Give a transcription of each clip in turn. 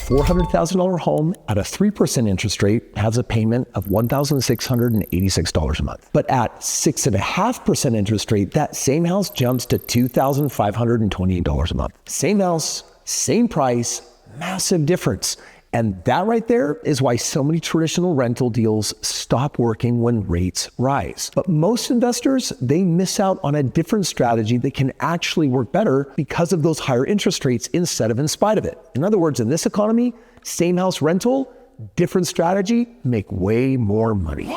$400,000 home at a 3% interest rate has a payment of $1,686 a month. But at 6.5% interest rate, that same house jumps to $2,528 a month. Same house, same price, massive difference. And that right there is why so many traditional rental deals stop working when rates rise. But most investors, they miss out on a different strategy that can actually work better because of those higher interest rates instead of in spite of it. In other words, in this economy, same house rental, different strategy, make way more money.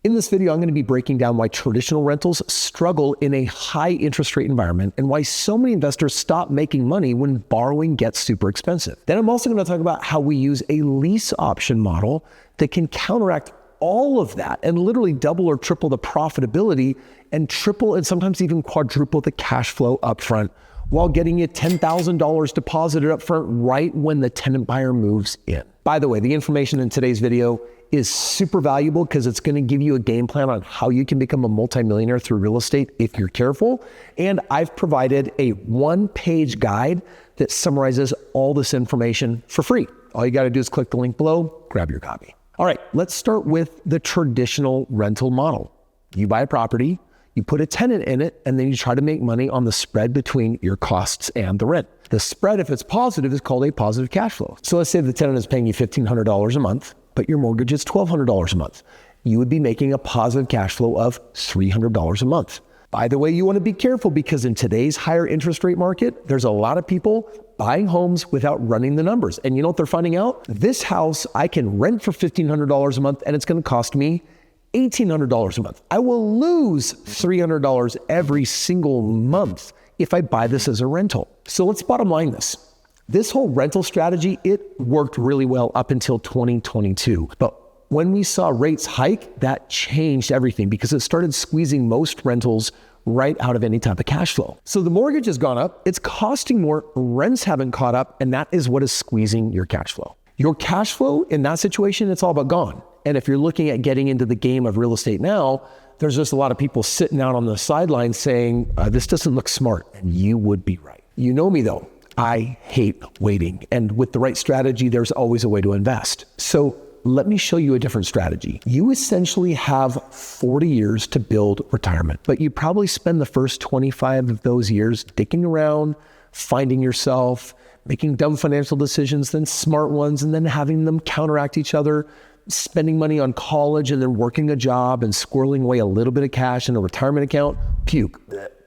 In this video, I'm going to be breaking down why traditional rentals struggle in a high interest rate environment and why so many investors stop making money when borrowing gets super expensive. Then I'm also going to talk about how we use a lease option model that can counteract all of that and literally double or triple the profitability and triple and sometimes even quadruple the cash flow upfront while getting you $10,000 deposited upfront right when the tenant buyer moves in. By the way, the information in today's video is super valuable because it's going to give you a game plan on how you can become a multimillionaire through real estate if you're careful. And I've provided a one-page guide that summarizes all this information for free. All you got to do is click the link below, grab your copy. All right, let's start with the traditional rental model. You buy a property, you put a tenant in it, and then you try to make money on the spread between your costs and the rent. The spread, if it's positive, is called a positive cash flow. So let's say the tenant is paying you $1,500 a month, but your mortgage is $1,200 a month. You would be making a positive cash flow of $300 a month. By the way, you want to be careful because in today's higher interest rate market, there's a lot of people buying homes without running the numbers. And you know what they're finding out? This house I can rent for $1,500 a month and it's going to cost me $1,800 a month. I will lose $300 every single month if I buy this as a rental. So let's bottom line this. This whole rental strategy, it worked really well up until 2022. But when we saw rates hike, that changed everything because it started squeezing most rentals right out of any type of cash flow. So the mortgage has gone up, it's costing more, rents haven't caught up, and that is what is squeezing your cash flow. Your cash flow in that situation, it's all but gone. And if you're looking at getting into the game of real estate now, there's just a lot of people sitting out on the sidelines saying, this doesn't look smart. And you would be right. You know me though. I hate waiting. And with the right strategy, there's always a way to invest. So let me show you a different strategy. You essentially have 40 years to build retirement, but you probably spend the first 25 of those years dicking around, finding yourself, making dumb financial decisions, then smart ones, and then having them counteract each other, spending money on college and then working a job and squirreling away a little bit of cash in a retirement account. Puke.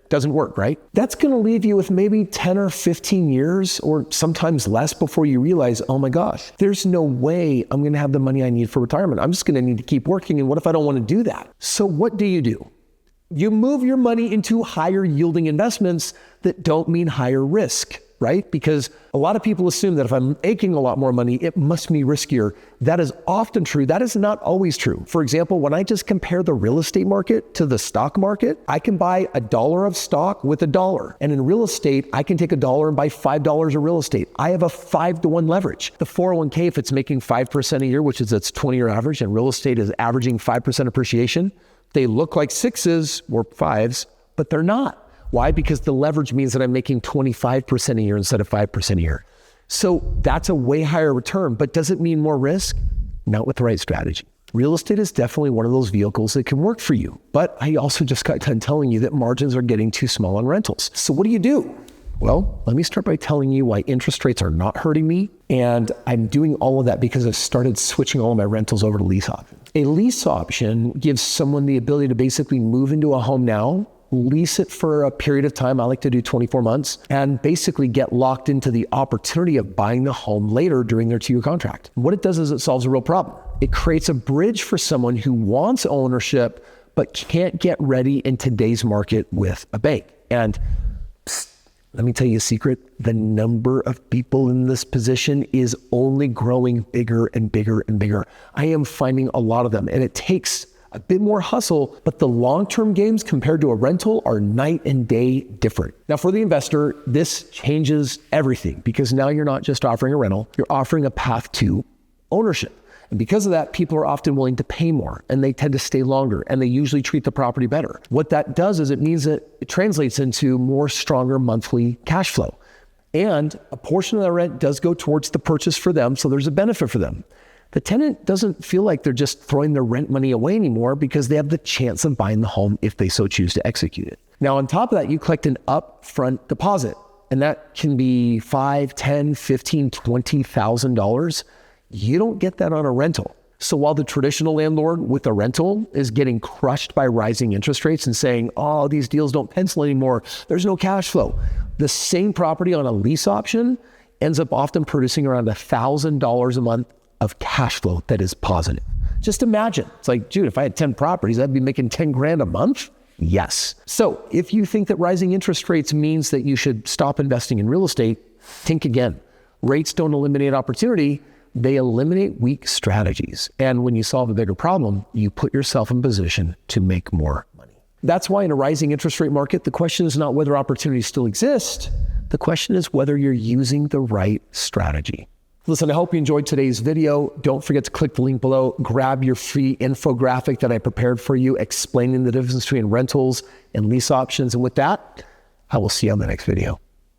Doesn't work, right? That's going to leave you with maybe 10 or 15 years or sometimes less before you realize, oh my gosh, there's no way I'm going to have the money I need for retirement. I'm just going to need to keep working. And what if I don't want to do that? So what do? You move your money into higher yielding investments that don't mean higher risk, right? Because a lot of people assume that if I'm making a lot more money, it must be riskier. That is often true. That is not always true. For example, when I just compare the real estate market to the stock market, I can buy $1 of stock with $1. And in real estate, I can take $1 and buy $5 of real estate. I have a 5-to-1 leverage. The 401k, if it's making 5% a year, which is its 20-year average, and real estate is averaging 5% appreciation, they look like 6s or 5s, but they're not. Why? Because the leverage means that I'm making 25% a year instead of 5% a year. So that's a way higher return, but does it mean more risk? Not with the right strategy. Real estate is definitely one of those vehicles that can work for you. But I also just got done telling you that margins are getting too small on rentals. So what do? Well, let me start by telling you why interest rates are not hurting me. And I'm doing all of that because I've started switching all of my rentals over to lease option. A lease option gives someone the ability to basically move into a home now, lease it for a period of time. I like to do 24 months and basically get locked into the opportunity of buying the home later during their 2-year contract. What it does is it solves a real problem. It creates a bridge for someone who wants ownership, but can't get ready in today's market with a bank. And let me tell you a secret. The number of people in this position is only growing bigger and bigger and bigger. I am finding a lot of them, and it takes a bit more hustle, but the long-term games compared to a rental are night and day different. Now for the investor, this changes everything because now you're not just offering a rental, you're offering a path to ownership. And because of that, people are often willing to pay more and they tend to stay longer and they usually treat the property better. What that does is it means that it translates into more stronger monthly cash flow. And a portion of that rent does go towards the purchase for them, so there's a benefit for them. The tenant doesn't feel like they're just throwing their rent money away anymore because they have the chance of buying the home if they so choose to execute it. Now, on top of that, you collect an upfront deposit, and that can be $5,000, $10,000, $15,000, $20,000. You don't get that on a rental. So while the traditional landlord with a rental is getting crushed by rising interest rates and saying, oh, these deals don't pencil anymore, there's no cash flow, the same property on a lease option ends up often producing around $1,000 a month of cash flow that is positive. Just imagine. It's like, dude, if I had 10 properties, I'd be making 10 grand a month. Yes. So if you think that rising interest rates means that you should stop investing in real estate, think again. Rates don't eliminate opportunity. They eliminate weak strategies. And when you solve a bigger problem, you put yourself in position to make more money. That's why in a rising interest rate market, the question is not whether opportunities still exist. The question is whether you're using the right strategy. Listen, I hope you enjoyed today's video. Don't forget to click the link below, grab your free infographic that I prepared for you explaining the difference between rentals and lease options. And with that, I will see you on the next video.